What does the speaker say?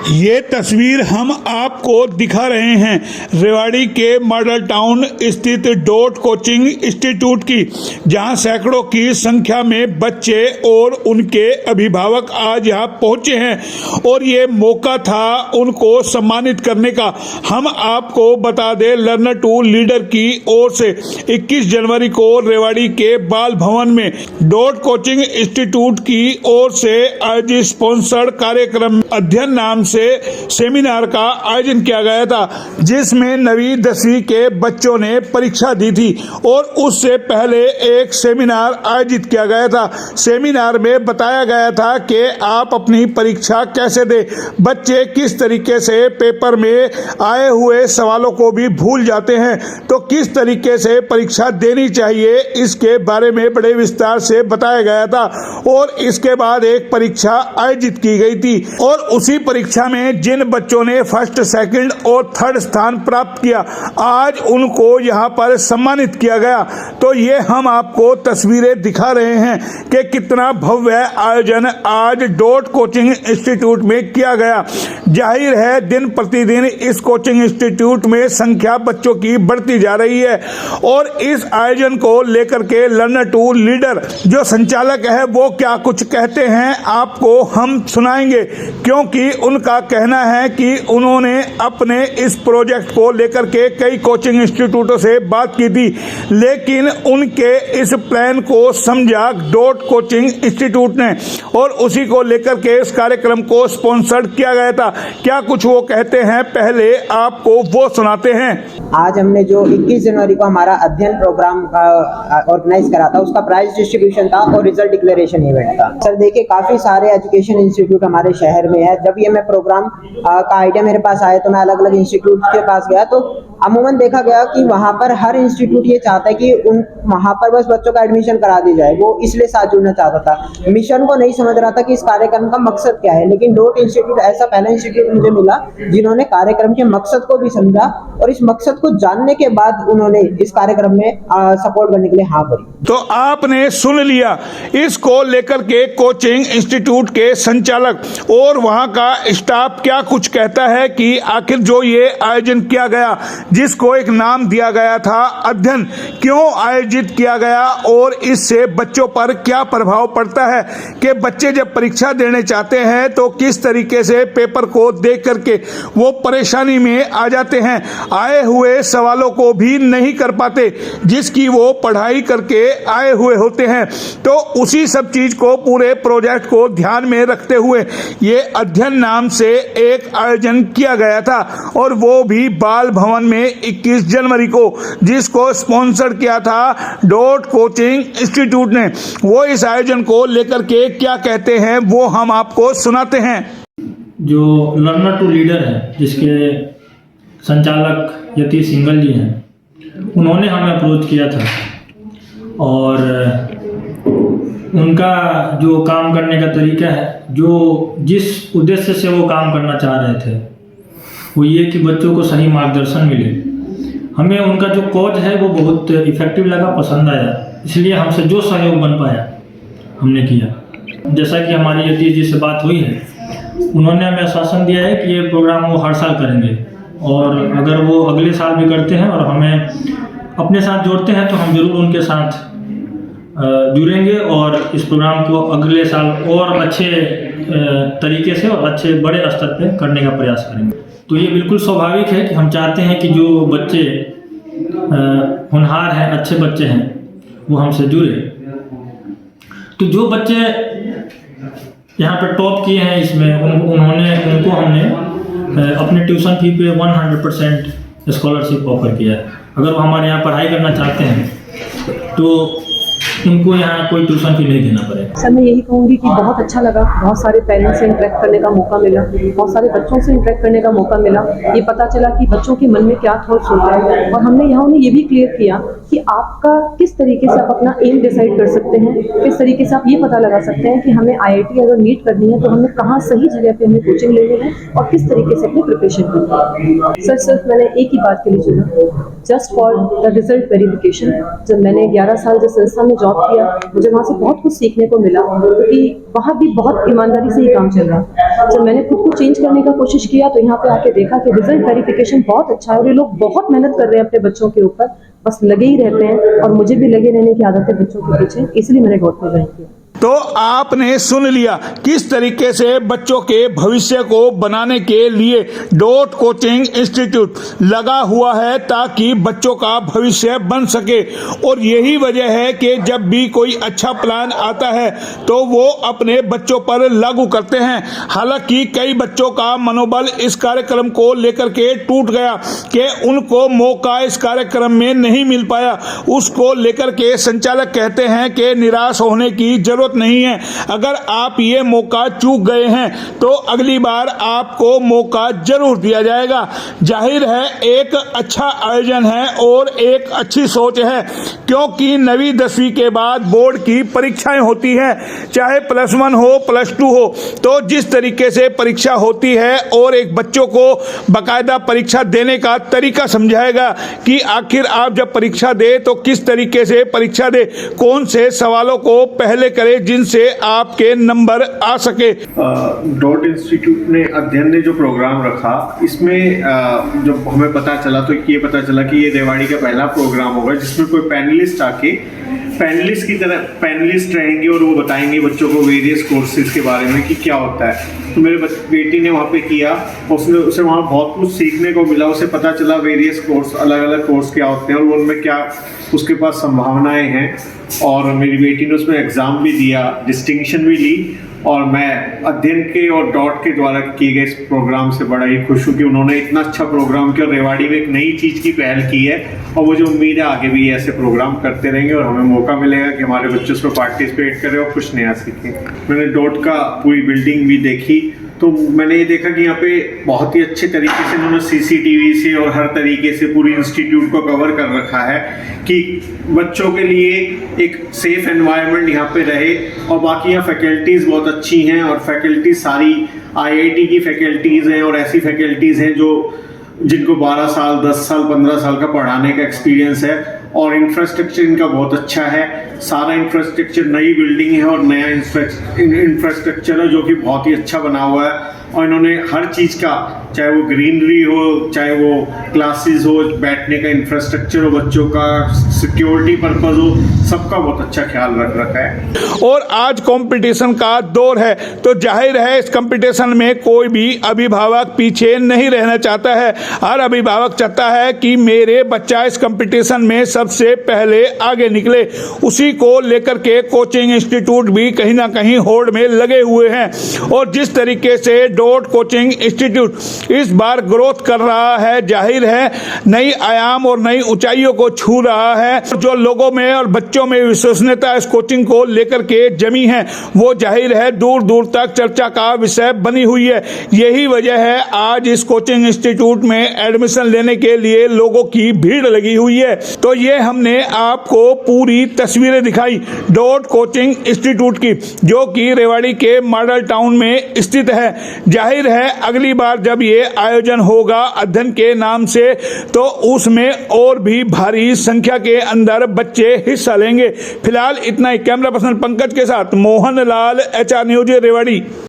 ये तस्वीर हम आपको दिखा रहे हैं रेवाड़ी के मॉडल टाउन स्थित डॉट कोचिंग इंस्टीट्यूट की, जहां सैकड़ों की संख्या में बच्चे और उनके अभिभावक आज यहां पहुंचे हैं और ये मौका था उनको सम्मानित करने का। हम आपको बता दें, लर्नर टू लीडर की ओर से 21 जनवरी को रेवाड़ी के बाल भवन में डॉट कोचिंग इंस्टीट्यूट की ओर से आयोजित स्पॉन्सर्ड कार्यक्रम अध्ययन नाम से सेमिनार का आयोजन किया गया था, जिसमें 9वीं 10वीं के बच्चों ने परीक्षा दी थी और उससे पहले एक सेमिनार आयोजित किया गया था। सेमिनार में बताया गया था कि आप अपनी परीक्षा कैसे दें। बच्चे किस तरीके से पेपर में आए हुए सवालों को भी भूल जाते हैं, तो किस तरीके से परीक्षा देनी चाहिए, इसके बारे में बड़े विस्तार से बताया गया था। और इसके बाद एक परीक्षा आयोजित की गई थी और उसी परीक्षा में जिन बच्चों ने फर्स्ट, सेकंड और थर्ड स्थान प्राप्त किया, आज उनको यहां पर सम्मानित किया गया। तो ये हम आपको तस्वीरें दिखा रहे हैं कि कितना भव्य आयोजन आज डॉट कोचिंग इंस्टीट्यूट में किया गया। जाहिर है दिन प्रतिदिन इस कोचिंग इंस्टीट्यूट में संख्या बच्चों की बढ़ती जा रही है और इस आयोजन को लेकर के लर्नर टू लीडर जो संचालक है वो क्या कुछ कहते हैं आपको हम सुनाएंगे, क्योंकि उनका कहना है कि उन्होंने अपने इस प्रोजेक्ट को लेकर के कई कोचिंग इंस्टीट्यूटों से बात की थी, लेकिन उनके इस प्लान को समझा डॉट कोचिंग इंस्टीट्यूट ने और उसी को लेकर के इस कार्यक्रम को स्पॉन्सर्ड किया गया था। क्या कुछ वो कहते हैं, पहले आपको वो सुनाते हैं। आज हमने जो 21 जनवरी को हमारा अध्ययन प्रोग्राम ऑर्गेनाइज करा था, उसका प्राइज डिस्ट्रीब्यूशन था और रिजल्ट डिक्लेरेशन इवेंट था। सर देखिए, काफी सारे एजुकेशन इंस्टीट्यूट हमारे शहर में है। जब ये मैं प्रोग्राम का आइडिया मेरे पास आया तो मैं अलग अलग इंस्टीट्यूट के पास गया, तो अमूमन देखा गया कि वहाँ पर हर इंस्टीट्यूट ये चाहता है कि वहाँ पर बस बच्चों का एडमिशन करा दी जाए। वो इसलिए साथ जुड़ना चाहता था, मिशन को नहीं समझ रहा था कि इस कार्यक्रम का मकसद क्या है। लेकिन डॉट इंस्टीट्यूट ऐसा पहला इंस्टीट्यूट मुझे मिला जिन्होंने कार्यक्रम के मकसद को भी समझा और इस मकसद को जानने के बाद उन्होंने इस कार्यक्रम में सपोर्ट करने के लिए हाँ करी। तो आपने सुन लिया, इसको लेकर के कोचिंग इंस्टीट्यूट के संचालक और वहां का स्टाफ क्या कुछ कहता है कि आखिर जो ये आयोजन किया गया, जिसको एक नाम दिया गया था अध्ययन, क्यों आयोजित किया गया और इससे बच्चों पर क्या प्रभाव पड़ता है कि बच्चे जब परीक्षा देने चाहते हैं तो किस तरीके से पेपर को देख करके वो परेशानी में आ जाते हैं, आए हुए सवालों को भी नहीं कर पाते जिसकी वो पढ़ाई करके आए हुए होते हैं। तो उसी सब चीज को, पूरे प्रोजेक्ट को ध्यान में रखते हुए ये अध्ययन नाम से एक आयोजन किया गया था और वो भी बाल भवन में 21 जनवरी को, जिसको स्पॉन्सर किया था डॉट कोचिंग इंस्टीट्यूट ने। वो इस आयोजन को लेकर के क्या कहते हैं वो हम आपको सुनाते हैं। जो लर्नर टू लीडर है, जिसके संचालक यतीश सिंघल जी हैं, उन्होंने हमें अप्रोच किया था और उनका जो काम करने का तरीका है, जो जिस उद्देश्य से वो काम करना चाह रहे थे, वो ये कि बच्चों को सही मार्गदर्शन मिले। हमें उनका जो कोच है वो बहुत इफेक्टिव लगा, पसंद आया, इसलिए हमसे जो सहयोग बन पाया हमने किया। जैसा कि हमारी यतीश जी से बात हुई है, उन्होंने हमें आश्वासन दिया है कि ये प्रोग्राम वो हर साल करेंगे और अगर वो अगले साल भी करते हैं और हमें अपने साथ जोड़ते हैं तो हम जरूर उनके साथ जुड़ेंगे और इस प्रोग्राम को अगले साल और अच्छे तरीके से और अच्छे बड़े स्तर पे करने का प्रयास करेंगे। तो ये बिल्कुल स्वाभाविक है कि हम चाहते हैं कि जो बच्चे होनहार हैं, अच्छे बच्चे हैं, वो हमसे जुड़े। तो जो बच्चे यहाँ पे टॉप किए हैं इसमें, उनको हमने अपने ट्यूशन फी पे 100% स्कॉलरशिप ऑफर किया है। अगर वो हमारे यहाँ पढ़ाई करना चाहते हैं तो उनको यहाँ कोई ट्यूशन फी नहीं देना पड़ेगा। सर मैं यही कहूँगी कि बहुत अच्छा लगा, बहुत सारे पेरेंट्स से इंटरेक्ट करने का मौका मिला, बहुत सारे बच्चों से इंटरेक्ट करने का मौका मिला। ये पता चला कि बच्चों के मन में क्या थॉट्स होता है और हमने यहाँ उन्हें ये भी क्लियर किया कि आपका किस तरीके से आप अपना एम डिसाइड कर सकते हैं, किस तरीके से आप ये पता लगा सकते हैं कि हमें IIT अगर नीट करनी है तो हमें कहाँ सही जगह पे हमें कोचिंग लेनी है और किस तरीके से अपनी प्रिपरेशन करनी है। सर सिर्फ मैंने एक ही बात के लिए चुना, just for the result verification. जब मैंने 11 साल जिस संस्था में जॉब किया, मुझे वहाँ से बहुत कुछ सीखने को मिला, क्योंकि वहाँ भी बहुत ईमानदारी से ही काम चल रहा है। जब मैंने खुद को चेंज करने का कोशिश किया तो यहाँ पे आके देखा कि रिजल्ट वेरिफिकेशन बहुत अच्छा है और ये लोग बहुत मेहनत कर रहे हैं अपने बच्चों के ऊपर, बस लगे ही रहते हैं और मुझे भी लगे रहने की आदत है बच्चों के पीछे, इसलिए मैंने डॉट को ज्वाइन किया। तो आपने सुन लिया किस तरीके से बच्चों के भविष्य को बनाने के लिए डॉट कोचिंग इंस्टीट्यूट लगा हुआ है ताकि बच्चों का भविष्य बन सके। और यही वजह है कि जब भी कोई अच्छा प्लान आता है तो वो अपने बच्चों पर लागू करते हैं। हालांकि कई बच्चों का मनोबल इस कार्यक्रम को लेकर के टूट गया कि उनको मौका इस कार्यक्रम में नहीं मिल पाया। उसको लेकर के संचालक कहते हैं कि निराश होने की जरूरत नहीं है। अगर आप ये मौका चूक गए हैं तो अगली बार आपको मौका जरूर दिया जाएगा। जाहिर है एक अच्छा आयोजन है और एक अच्छी सोच है, क्योंकि 9वीं 10वीं के बाद बोर्ड की परीक्षाएं होती हैं, चाहे +1 हो +2 हो। तो जिस तरीके से परीक्षा होती है और एक बच्चों को बाकायदा परीक्षा देने का तरीका समझाएगा कि आखिर आप जब परीक्षा दे तो किस तरीके से परीक्षा दे, कौन से सवालों को पहले करे जिनसे आपके नंबर आ सके। डॉट इंस्टीट्यूट ने अध्ययन ने जो प्रोग्राम रखा, इसमें जब हमें पता चला तो ये पता चला कि ये रेवाड़ी का पहला प्रोग्राम होगा जिसमें कोई पैनलिस्ट आके पैनलिस्ट की तरह पैनलिस्ट रहेंगे और वो बताएंगे बच्चों को वेरियस कोर्सेज के बारे में कि क्या होता है। तो मेरे बेटी ने वहाँ पे किया, उसे वहाँ बहुत कुछ सीखने को मिला। उसे पता चला वेरियस कोर्स, अलग अलग कोर्स क्या होते हैं और उनमें क्या उसके पास संभावनाएं हैं। और मेरी बेटी ने उसमें एग्ज़ाम भी दिया, डिस्टिंक्शन भी ली। और मैं अध्ययन के और डॉट के द्वारा किए गए इस प्रोग्राम से बड़ा ही खुश हूँ कि उन्होंने इतना अच्छा प्रोग्राम किया, रेवाड़ी में एक नई चीज़ की पहल की है। और मुझे उम्मीद है आगे भी ऐसे प्रोग्राम करते रहेंगे और हमें मौका मिलेगा कि हमारे बच्चे उसमें पार्टिसिपेट करें और कुछ नया सीखें। मैंने डॉट का पूरी बिल्डिंग भी देखी तो मैंने ये देखा कि यहाँ पे बहुत ही अच्छे तरीके से उन्होंने CCTV से और हर तरीके से पूरी इंस्टीट्यूट को कवर कर रखा है कि बच्चों के लिए एक सेफ एनवायरनमेंट यहाँ पे रहे। और बाकी यहाँ फैकल्टीज़ बहुत अच्छी हैं और फैकल्टी सारी IIT की फैकल्टीज़ हैं और ऐसी फैकल्टीज़ हैं जिनको 12 साल 10 साल 15 साल का पढ़ाने का एक्सपीरियंस है। और इंफ्रास्ट्रक्चर इनका बहुत अच्छा है, सारा इंफ्रास्ट्रक्चर नई बिल्डिंग है और नया इंफ्रास्ट्रक्चर है जो कि बहुत ही अच्छा बना हुआ है। और इन्होंने हर चीज़ का, चाहे वो ग्रीनरी हो, चाहे वो क्लासेस हो, बैठने का इंफ्रास्ट्रक्चर हो, बच्चों का सिक्योरिटी पर्पस हो, सबका बहुत अच्छा ख्याल रख रखा है। और आज कंपटीशन का दौर है तो जाहिर है इस कंपटीशन में कोई भी अभिभावक पीछे नहीं रहना चाहता है। हर अभिभावक चाहता है कि मेरे बच्चा इस कंपटीशन में सबसे पहले आगे निकले। उसी को लेकर के कोचिंग इंस्टीट्यूट भी कहीं ना कहीं होड़ में लगे हुए हैं। और जिस तरीके से डॉट कोचिंग इंस्टीट्यूट इस बार ग्रोथ कर रहा है, जाहिर है नई आयाम और नई ऊंचाइयों को छू रहा है। जो लोगों में और बच्चों में विश्वसनीयता इस कोचिंग को लेकर के जमी है वो जाहिर है दूर दूर तक चर्चा का विषय बनी हुई है। यही वजह है आज इस कोचिंग इंस्टीट्यूट में एडमिशन लेने के लिए लोगों की भीड़ लगी हुई है। तो ये हमने आपको पूरी तस्वीरें दिखाई डॉट कोचिंग इंस्टीट्यूट की, जो कि रेवाड़ी के मॉडल टाउन में स्थित है। जाहिर है अगली बार जब ये आयोजन होगा अध्ययन के नाम से तो उसमें और भी भारी संख्या के अंदर बच्चे हिस्सा लेंगे। फिलहाल इतना ही। कैमरा पर्सन पंकज के साथ मोहन लाल, HR न्यूज रेवाड़ी।